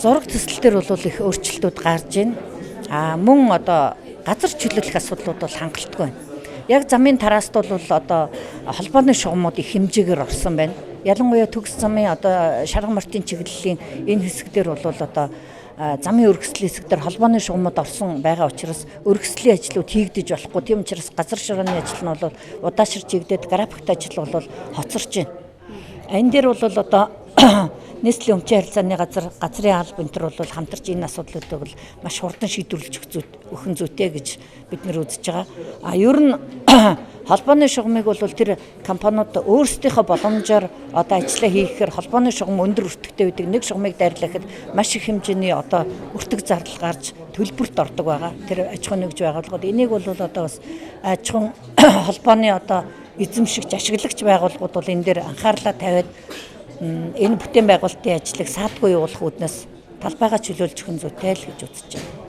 зураг төсөл төр бол их өөрчлөлтүүд гарч байна. Мөн одоо газар чөлөөлөх асуудлууд бол хангалтгүй байна. Яг замын тараст бол одоо холбооны шугамууд их хэмжээгээр орсон байна. Ялангуяа төгс замын одоо шарга мартын чиглэлийн энэ хэсгээр бол одоо замын өргөслийн хэсгээр холбооны шугамуд орсон байгаа учраас өргөслийн ажлууд хийгдэж болохгүй. Тийм учраас газар ширгааны ажил нь бол удаашрж игдээд графикт ажил бол хоцорч байна. Энэ дээр бол одоо нийслэлийн өмчийн харилцааны газрын алба энэ төр бол хамтарч энэ асуудлуудыг бол маш хурдан шийдвэрлэж өгөх зүйтэй гэж бид нэр үзэж байгаа. Ер нь холбооны шугамыг бол тэр компаниуд өөрсдийнхөө боломжоор одоо ажиллаа хийхээр холбооны шугам өндөр өртөгтэй байдаг. Нэг шугамыг дайрлахад маш их хэмжээний одоо өртөг зардал гарч төлбөрт ордог байгаа. Тэр аж ахуйн нэгж байгууллагууд энийг бол одоо бас аж ахуйн холбооны одоо эзэмшигч ашиглагч байгууллагууд бол энэ дээр анхаарлаа тавиад энэ бүтээн байгуулалтын ажлыг саадгүй явуулах үүднээс талбайгаа чөлөөлж өгөх зүйтэй л гэж үзэж байна.